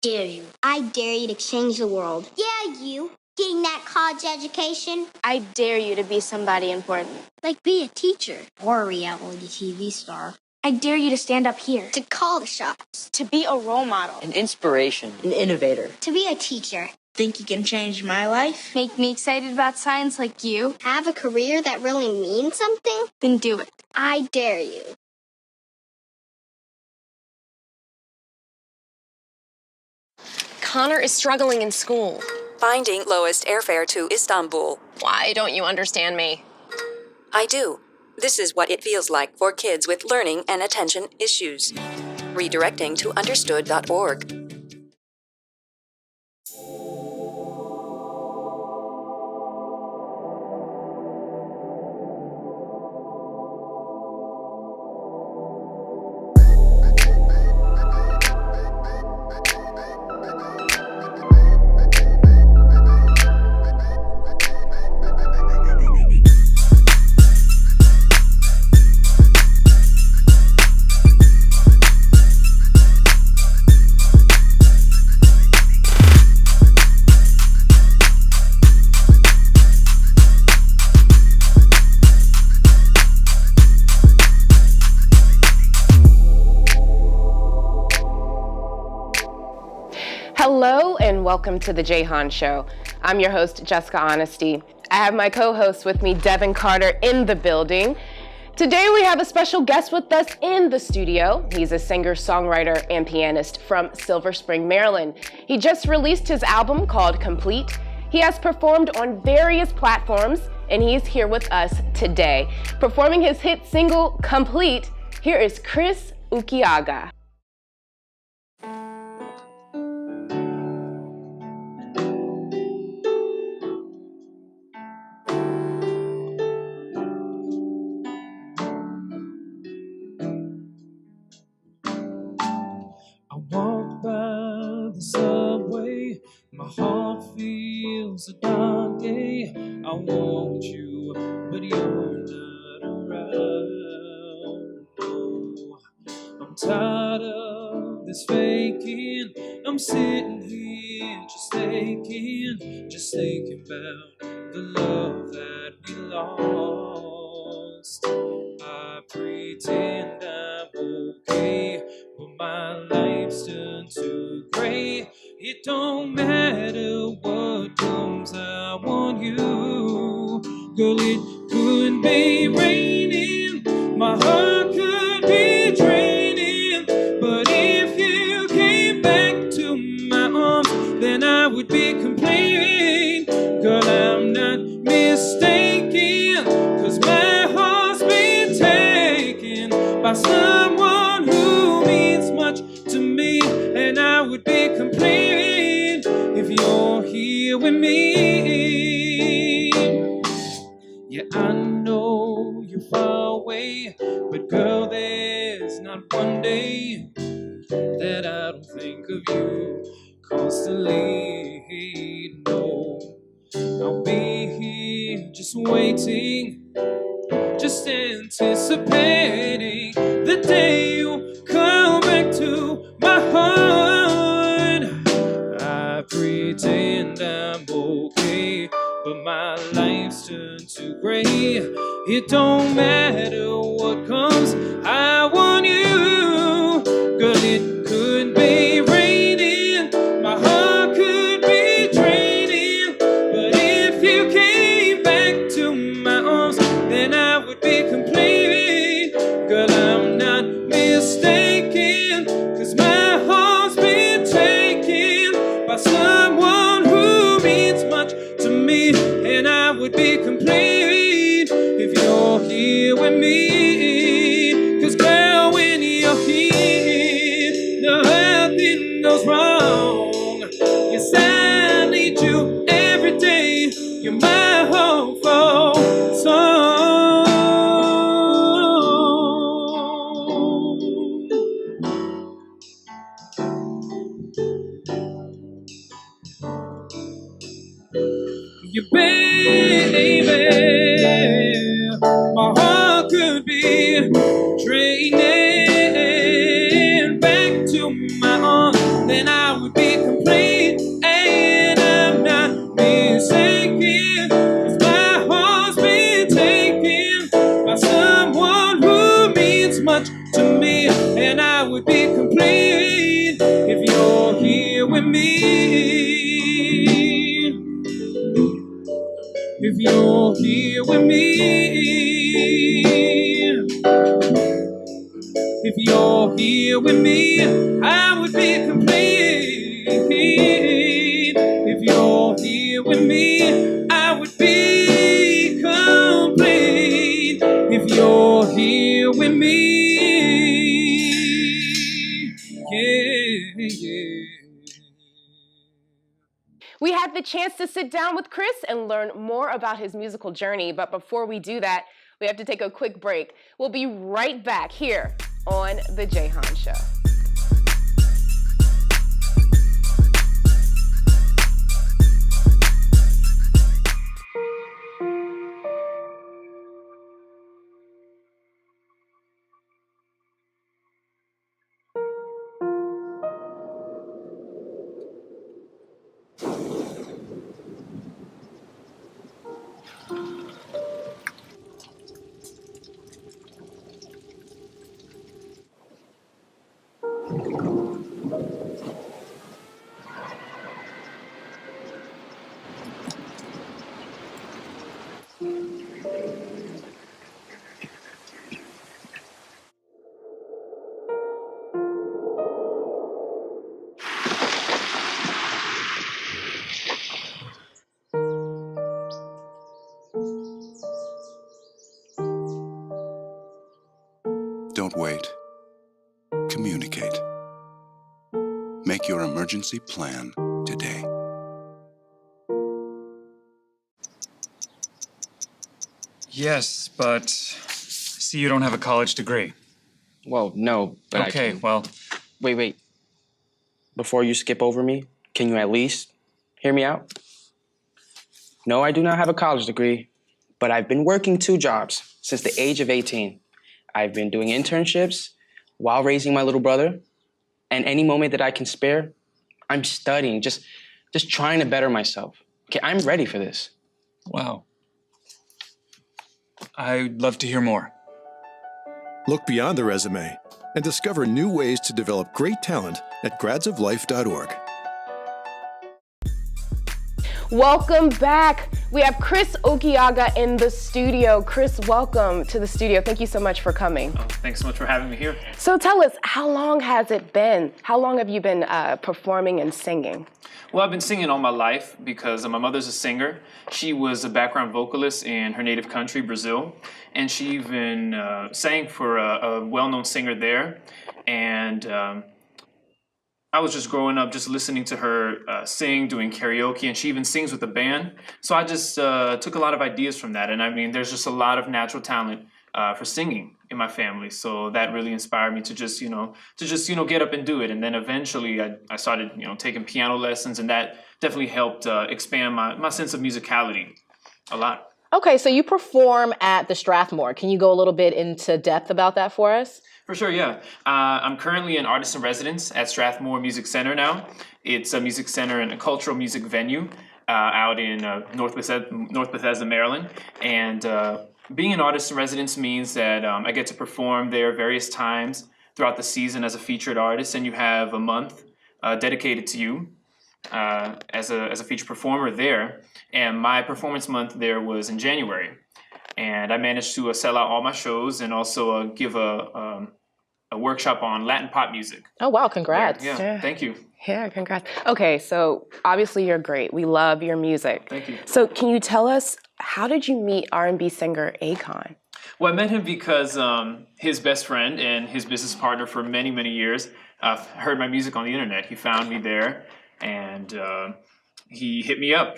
dare you. I dare you to change the world. Yeah, you. Getting that college education. I dare you to be somebody important. Like be a teacher or a reality TV star. I dare you to stand up here. To call the shots. To be a role model. An inspiration. An innovator. To be a teacher. Think you can change my life? Make me excited about science like you. Have a career that really means something? Then do it. I dare you. Connor is struggling in school. Finding lowest airfare to Istanbul. Why don't you understand me? I do. This is what it feels like for kids with learning and attention issues. Redirecting to understood.org. Hello and welcome to the J Hon Show. I'm your host, Jessica Honesty. I have my co-host with me, Devin Carter, in the building. Today we have a special guest with us in the studio. He's a singer, songwriter, and pianist from Silver Spring, Maryland. He just released his album called Complete. He has performed on various platforms, and he's here with us today. Performing his hit single, Complete, here is Chris Urquiaga. I walk by the subway, my heart feels a dark day. I want you, but you're not around. No, I'm tired of this faking. I'm sitting here just thinking about the love that we lost. I pretend I'm okay, but my life's turned to gray. It don't matter what comes, I want you. Girl, it could be raining, my heart could be draining, but if you came back to my arms, then I would be complaining. Girl, I'm not mistaken, 'cause my heart's been taken by someone who means much to me, and I would be complaining if you're here with me. Yeah, I know you're far away, but girl, there's not one day that I don't think of you constantly. No, I'll be here just waiting, just anticipating the day you come back to my heart. I pretend I'm okay, but my life's turned to gray. It don't matter what comes, I want you. Girl, it could be raining, my heart could be draining, but if you came back to my arms, then I would be complaining. Girl, I'm not mistaken, 'cause my heart's been taken by someone who means much to me, and I would be complaining if you're here with me. 'Cause girl, when you're here, nothing goes wrong. Yes, I need you every day. You're my hopeful song. You baby, my heart could be draining back to my arms, then I would be and I'm not mistaken, 'cause my heart's been taken by someone who means much to me, and I would be complete if you're here with me. If you're here with me, if you're here with me, I would be complete. If you're here with me, I would be complete. If you're here with me, yeah. We had the chance to sit down with Chris and learn more about his musical journey, but before we do that, we have to take a quick break. We'll be right back here on The J Hon Show. Don't wait. Communicate. Make your emergency plan today. Yes, but see, you don't have a college degree. Well, no, but okay, I can. well... Wait. Before you skip over me, can you at least hear me out? No, I do not have a college degree, but I've been working 2 jobs since the age of 18. I've been doing internships while raising my little brother, and any moment that I can spare, I'm studying, just trying to better myself. Okay, I'm ready for this. Wow. I'd love to hear more. Look beyond the resume and discover new ways to develop great talent at gradsoflife.org. Welcome back. We have Chris Urquiaga in the studio. Chris, welcome to the studio. Thank you so much for coming. Oh, thanks so much for having me here. So tell us, how long has it been? How long have you been performing and singing? Well, I've been singing all my life because my mother's a singer. She was a background vocalist in her native country, Brazil, and she even sang for a well-known singer there. And I was just growing up just listening to her sing, doing karaoke, and she even sings with a band. So I just took a lot of ideas from that. And I mean, there's just a lot of natural talent for singing in my family. So that really inspired me to just get up and do it. And then eventually I started, taking piano lessons, and that definitely helped expand my sense of musicality a lot. Okay, so you perform at the Strathmore. Can you go a little bit into depth about that for us? For sure, yeah. I'm currently an artist in residence at Strathmore Music Center now. It's a music center and a cultural music venue out in North Bethesda, Maryland. And being an artist in residence means that I get to perform there various times throughout the season as a featured artist, and you have a month dedicated to you as a featured performer there. And my performance month there was in January. And I managed to sell out all my shows and also give a workshop on Latin pop music. Oh, wow. Congrats. Yeah, thank you. Yeah, congrats. Okay, so obviously you're great. We love your music. Thank you. So can you tell us, how did you meet R&B singer Akon? Well, I met him because his best friend and his business partner for many, many years heard my music on the internet. He found me there, and he hit me up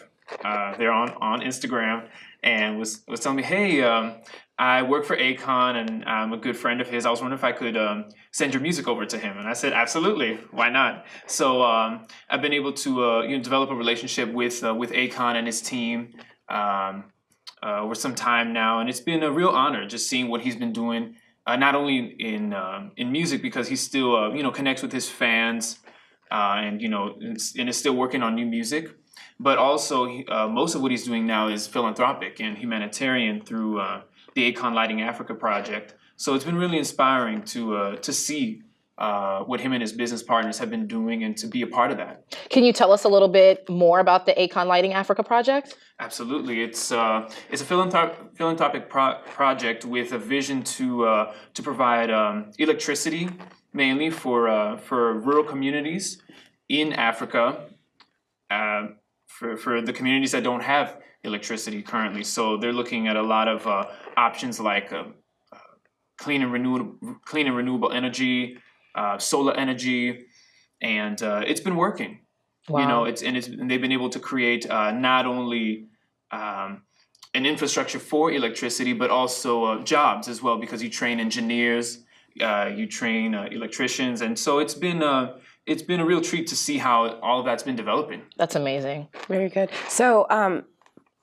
there on Instagram and was telling me, hey, I work for Akon and I'm a good friend of his. I was wondering if I could send your music over to him. And I said, absolutely, why not? So I've been able to develop a relationship with Akon and his team over some time now. And it's been a real honor just seeing what he's been doing, not only in music, because he still connects with his fans and is still working on new music. But also, most of what he's doing now is philanthropic and humanitarian through the Akon Lighting Africa project. So it's been really inspiring to see what him and his business partners have been doing and to be a part of that. Can you tell us a little bit more about the Akon Lighting Africa project? Absolutely. It's a philanthropic project with a vision to provide electricity mainly for rural communities in Africa, for the communities that don't have electricity currently. So they're looking at a lot of options like clean and renewable energy, solar energy, and it's been working. Wow. And they've been able to create not only an infrastructure for electricity, but also jobs as well, because you train engineers, you train electricians, and so it's been a real treat to see how all of that's been developing. That's amazing. Very good. So,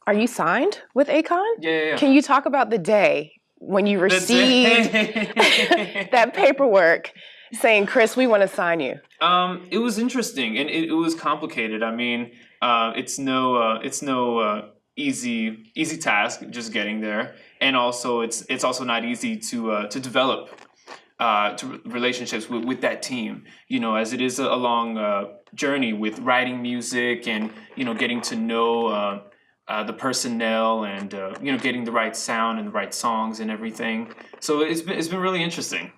are you signed with Akon? Yeah. Can you talk about the day when you received that paperwork saying, "Chris, we want to sign you"? It was interesting and it was complicated. I mean, it's no easy task just getting there, and also it's also not easy to develop relationships with that team. As it is a long journey with writing music and getting to know the personnel and getting the right sound and the right songs and everything. So it's been really interesting.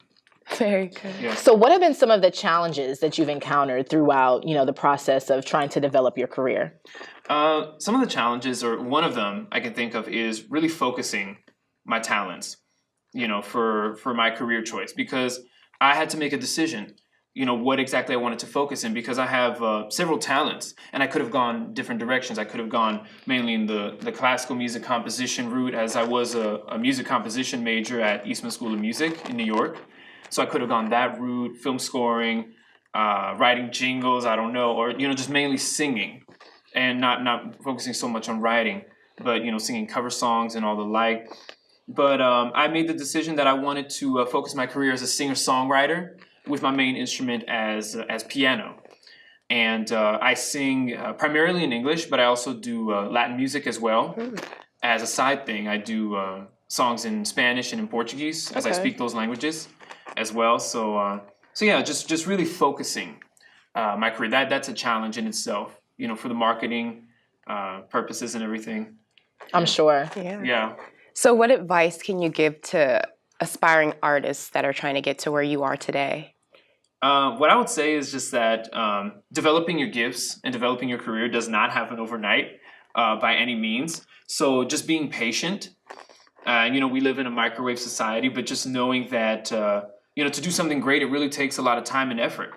Very good. Yeah. So what have been some of the challenges that you've encountered throughout, the process of trying to develop your career? Some of the challenges, or one of them I can think of, is really focusing my talents, for my career choice, because I had to make a decision, what exactly I wanted to focus in, because I have several talents and I could have gone different directions. I could have gone mainly in the classical music composition route, as I was a music composition major at Eastman School of Music in New York. So I could have gone that route, film scoring, writing jingles, I don't know, or, just mainly singing and not focusing so much on writing, but, singing cover songs and all the like. But I made the decision that I wanted to focus my career as a singer-songwriter with my main instrument as piano. And I sing primarily in English, but I also do Latin music as well. As a side thing, I do songs in Spanish and in Portuguese, as I speak those languages as well. So yeah, just really focusing my career. That's a challenge in itself, for the marketing purposes and everything. I'm sure. Yeah. So what advice can you give to aspiring artists that are trying to get to where you are today? What I would say is just that developing your gifts and developing your career does not happen overnight by any means. So just being patient. We live in a microwave society, but just knowing that, to do something great, it really takes a lot of time and effort.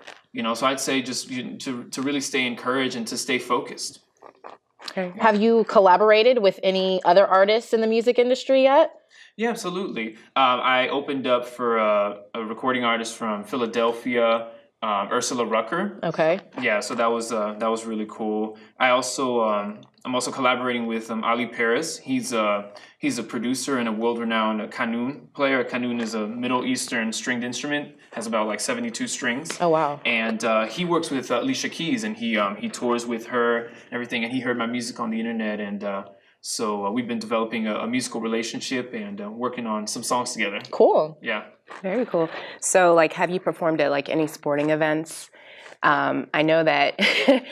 So I'd say just to really stay encouraged and to stay focused. Okay. Have you collaborated with any other artists in the music industry yet? Yeah, absolutely. I opened up for a recording artist from Philadelphia, Ursula Rucker. Okay. Yeah, so that was really cool. I'm also collaborating with Ali Paris. He's a producer and a world-renowned qanun player. A qanun is a Middle Eastern stringed instrument. Has about 72 strings. Oh wow! And he works with Alicia Keys, and he tours with her and everything. And he heard my music on the internet, and so we've been developing a musical relationship and working on some songs together. Cool. Yeah. Very cool. So, have you performed at any sporting events? I know that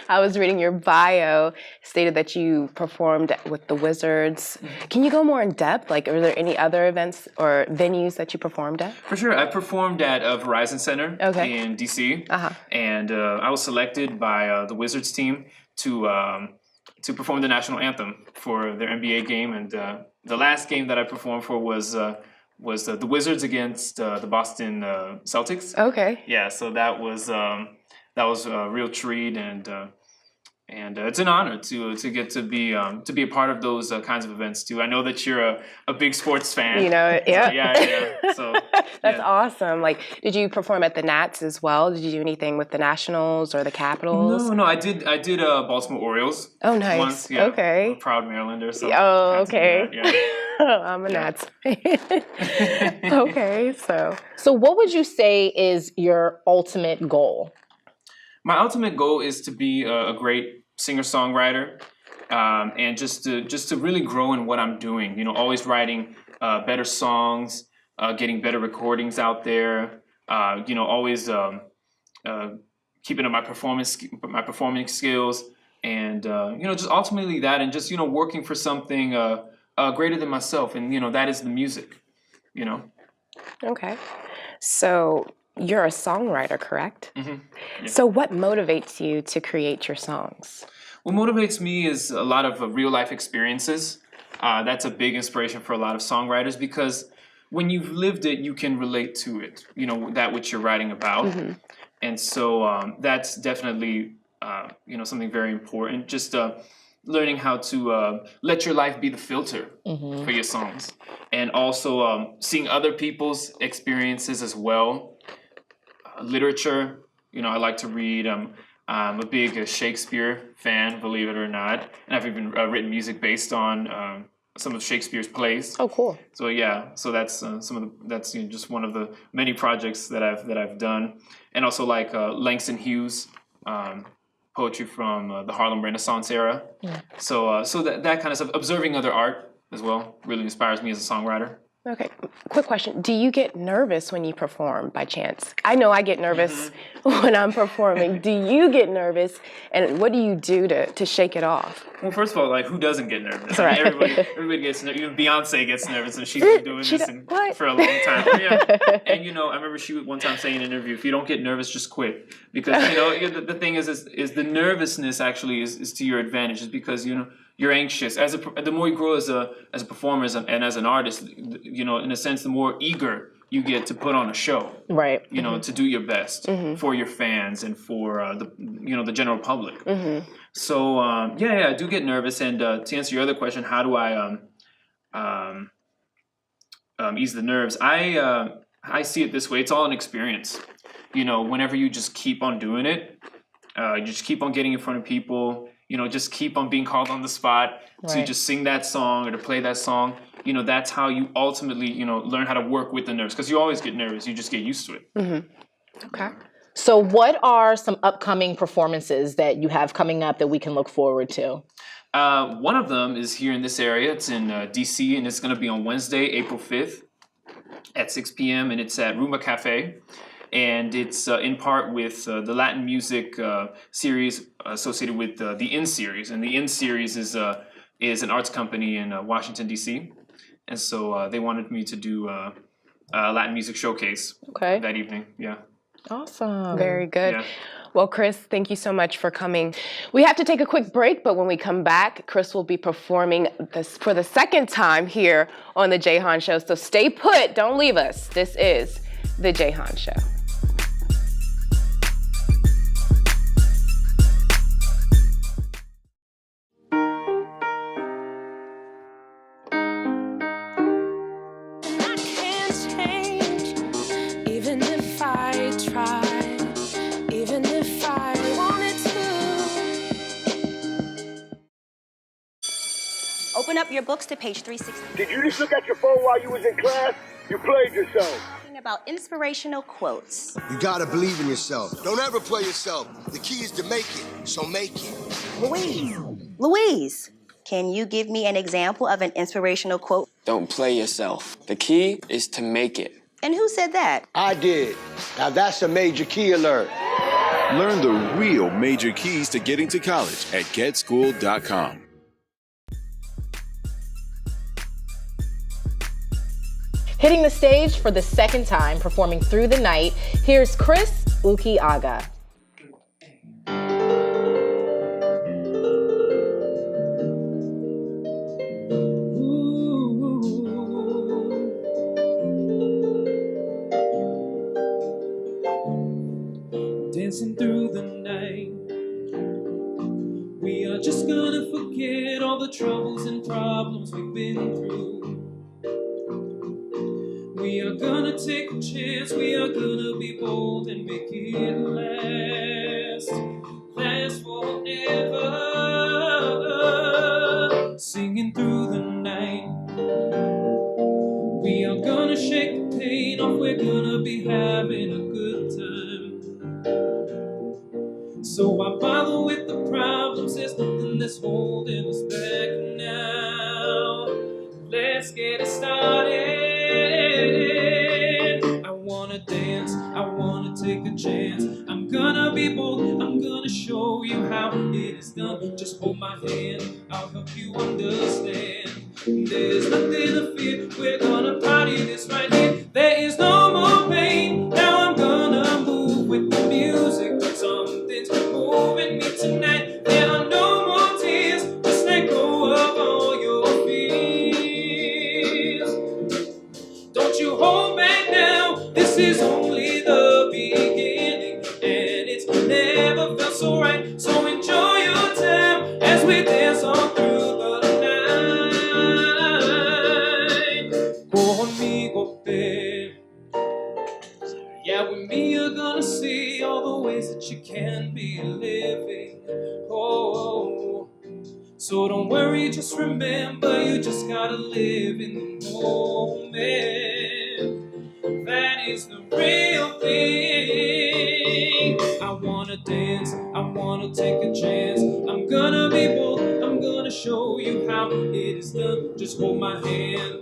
I was reading your bio, stated that you performed with the Wizards. Can you go more in depth? Are there any other events or venues that you performed at? For sure. I performed at Verizon Center in D.C. And I was selected by the Wizards team to perform the national anthem for their NBA game. And the last game that I performed for was the Wizards against the Boston Celtics. Okay. Yeah, so that was a real treat, and it's an honor to get to be a part of those kinds of events too. I know that you're a big sports fan. Yeah. Yeah. So that's awesome. Did you perform at the Nats as well? Did you do anything with the Nationals or the Capitals? No. I did Baltimore Orioles. Oh, nice. Once, yeah. Okay. I'm a proud Marylander. So oh, okay. Yeah. I'm a Nats fan. Okay, so what would you say is your ultimate goal? My ultimate goal is to be a great singer-songwriter, and just to really grow in what I'm doing. You know, always writing better songs, getting better recordings out there. You know, always keeping up my performing skills, and you know, just ultimately that, and just, you know, working for something greater than myself, and you know, that is the music. You know. Okay, so you're a songwriter, correct? Mm-hmm. Yeah. So what motivates you to create your songs? What motivates me is a lot of real life experiences. That's a big inspiration for a lot of songwriters, because when you've lived it, you can relate to it, you know, that which you're writing about. Mm-hmm. And so that's definitely, you know, something very important. Just learning how to let your life be the filter for your songs. And also seeing other people's experiences as well. Literature, you know, I like to read. I'm a big Shakespeare fan, believe it or not. And I've even written music based on some of Shakespeare's plays. Oh, cool. So yeah, so that's that's, you know, just one of the many projects that I've done. And also like Langston Hughes, poetry from the Harlem Renaissance era. Yeah. So that kind of stuff, observing other art as well, really inspires me as a songwriter. Okay, quick question. Do you get nervous when you perform by chance? I know I get nervous when I'm performing. Do you get nervous? And what do you do to shake it off? Well, first of all, like, who doesn't get nervous? Right. I mean, everybody gets nervous. Even Beyonce gets nervous, and she's been doing this for a long time. Yeah. And, you know, I remember she would one time say in an interview, if you don't get nervous, just quit. Because, you know, the thing is the nervousness actually is to your advantage. It's because, you know, you're anxious. The more you grow as a performer and as an artist, you know, in a sense, the more eager you get to put on a show. Right. You know, to do your best for your fans and for the general public. So I do get nervous. And to answer your other question, how do I ease the nerves? I see it this way. It's all an experience. You know, whenever you just keep on doing it, you just keep on getting in front of people. You know, just keep on being called on the spot to just sing that song or to play that song. You know, that's how you ultimately, you know, learn how to work with the nerves. Because you always get nervous. You just get used to it. Okay. So what are some upcoming performances that you have coming up that we can look forward to? One of them is here in this area. It's in D.C., and it's going to be on Wednesday, April 5th at 6 p.m., and it's at Roomba Cafe. And it's in part with the Latin music series associated with the In series. And the In series is an arts company in Washington, D.C. And so they wanted me to do a Latin music showcase that evening. Yeah. Awesome. Very good. Yeah. Well, Chris, thank you so much for coming. We have to take a quick break, but when we come back, Chris will be performing this for the second time here on the J Hon Show. So stay put. Don't leave us. This is the J Hon Show. Open up your books to page 360. Did you just look at your phone while you was in class? You played yourself. About inspirational quotes. You gotta believe in yourself. Don't ever play yourself. The key is to make it, so make it. Louise, can you give me an example of an inspirational quote? Don't play yourself. The key is to make it. And who said that? I did. Now that's a major key alert. Learn the real major keys to getting to college at getschool.com. Hitting the stage for the second time, performing through the night, here's Chris Urquiaga. Dancing through the night, we are just gonna forget all the troubles and problems we've been through. We are gonna take a chance, we are gonna be bold and make it last forever. Singing through the night, we are gonna shake the pain off, we're gonna be having a good time. nothing that's holding us back now. Let's get it started. I wanna dance, I wanna take a chance. I'm gonna be bold, I'm gonna show you how it is done. Just hold my hand, I'll help you understand. There's nothing to fear, we're gonna party this right here. There is no more pain, now I'm gonna move with the music. Something's moving me tonight. There are no more tears, just let go of all your fears. Don't you hold back now, this is only the beginning, and it's never felt so right. So enjoy your time as we dance on through the night. Conmigo, babe. Yeah, with me you're gonna see all the ways that you can be living. Oh, so don't worry, just remember you just gotta live in the moment. That is the real thing. I wanna dance, I wanna take a chance. I'm gonna be bold, I'm gonna show you how it is done. Just hold my hand,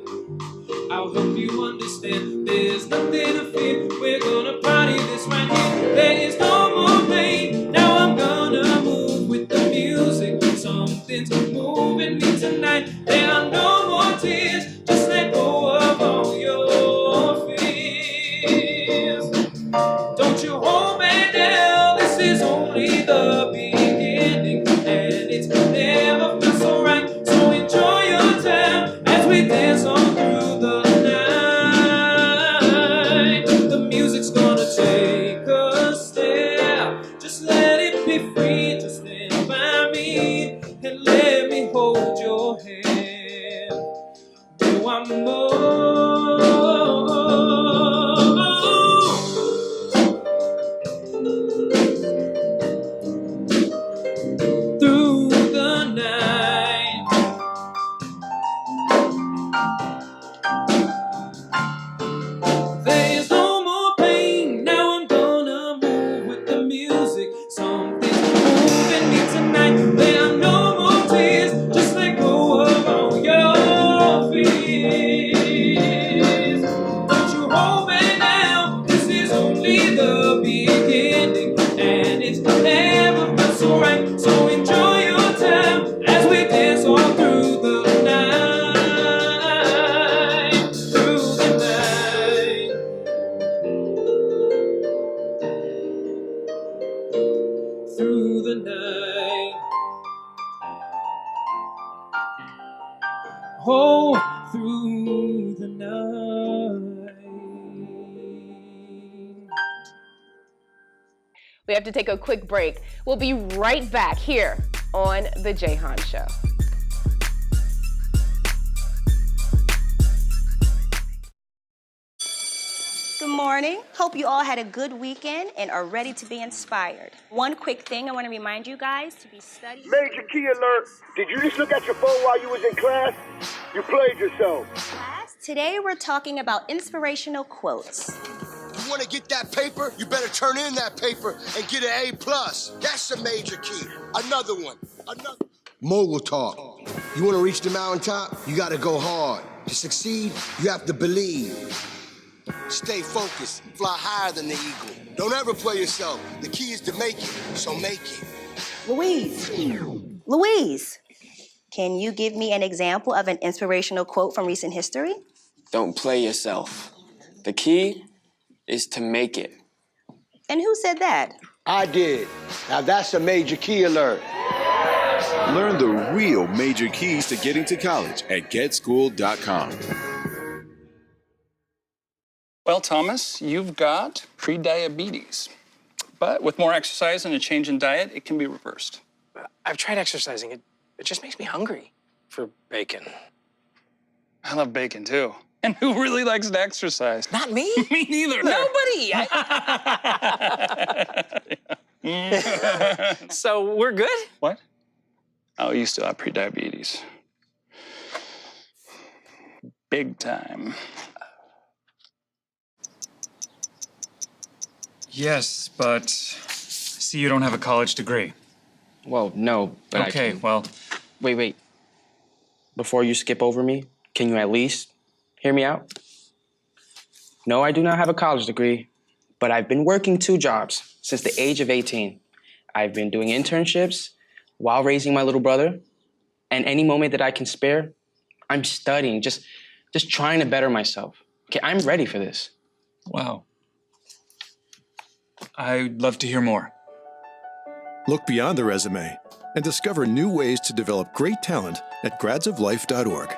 I'll help you understand. There's nothing to fear, we're gonna party this right here. There is no more pain, now I'm gonna move with the music. Something's moving me tonight. There are no more tears, just let go of all your fears. Don't you hold me down, this is only the beginning, and it's never felt so right. So enjoy your time as we dance on through the night. The music's gonna take us there. Just let it be free, just stand by me and let me hold your hand. Do I more? Through the night. There's no more pain, now I'm gonna move with the music. Something's moving me tonight. There are no more tears, just let go of all your fears. Don't you hold me now, this is only the beginning, and it's never felt so right. So enjoy your time as we dance all through the night. Through the night. Through the night. Oh, through the night. We have to take a quick break. We'll be right back here on The J Hon Show. Good morning. Hope you all had a good weekend and are ready to be inspired. One quick thing I want to remind you guys to be studying. Major key alert. Did you just look at your phone while you was in class? You played yourself. Class, today we're talking about inspirational quotes. You want to get that paper? You better turn in that paper and get an A+. That's a major key. Another one. Another. Mogul talk. You want to reach the mountaintop? You got to go hard. To succeed, you have to believe. Stay focused. Fly higher than the eagle. Don't ever play yourself. The key is to make it, so make it. Louise, can you give me an example of an inspirational quote from recent history? Don't play yourself. The key is to make it. And who said that? I did. Now that's a major key alert. Learn the real major keys to getting to college at getschool.com. Well, Thomas, you've got pre-diabetes. But with more exercise and a change in diet, it can be reversed. I've tried exercising. It just makes me hungry for bacon. I love bacon, too. And who really likes to exercise? Not me. Me neither. Nobody. So we're good? What? Oh, you still have pre-diabetes. Big time. Yes, but I see you don't have a college degree. Well, no, but I Okay, can. well. Wait. Before you skip over me, can you at least hear me out? No, I do not have a college degree, but I've been working 2 jobs since the age of 18. I've been doing internships while raising my little brother, and any moment that I can spare, I'm studying, just trying to better myself. Okay, I'm ready for this. Wow. I'd love to hear more. Look beyond the resume and discover new ways to develop great talent at gradsoflife.org.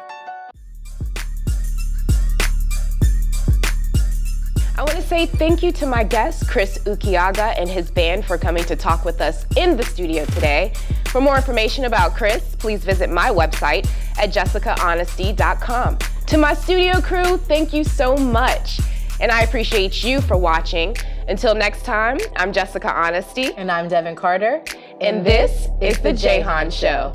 I want to say thank you to my guest, Chris Urquiaga, and his band for coming to talk with us in the studio today. For more information about Chris, please visit my website at jessicahonesty.com. To my studio crew, thank you so much. And I appreciate you for watching. Until next time, I'm Jessica Honesty. And I'm Devin Carter. And this is the J Hon Show.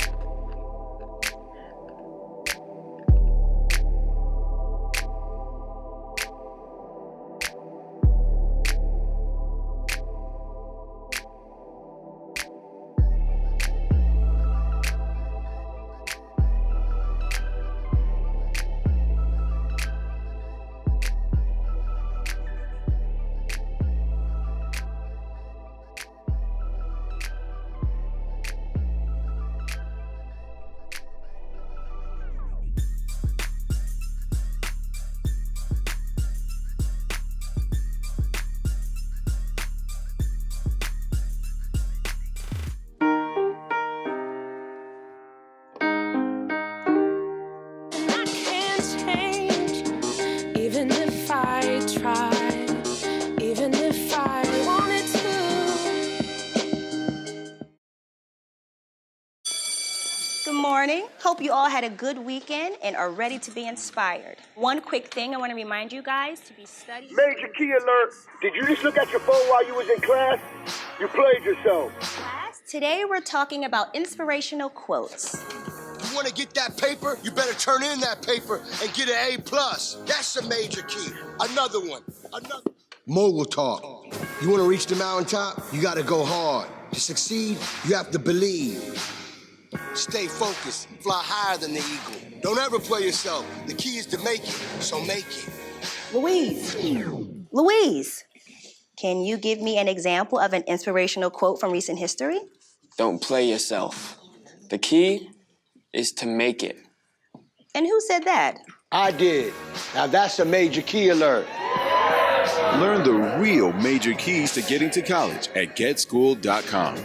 Hope you all had a good weekend and are ready to be inspired. One quick thing I want to remind you guys to be studying. Major key alert. Did you just look at your phone while you was in class? You played yourself. Class, today we're talking about inspirational quotes. You want to get that paper? You better turn in that paper and get an A+. That's a major key. Another one. Mogul talk. You want to reach the mountaintop? You got to go hard. To succeed, you have to believe. Stay focused, fly higher than the eagle. Don't ever play yourself. The key is to make it, so make it. Louise, can you give me an example of an inspirational quote from recent history? Don't play yourself. The key is to make it. And who said that? I did. Now that's a major key alert. Learn the real major keys to getting to college at getschool.com.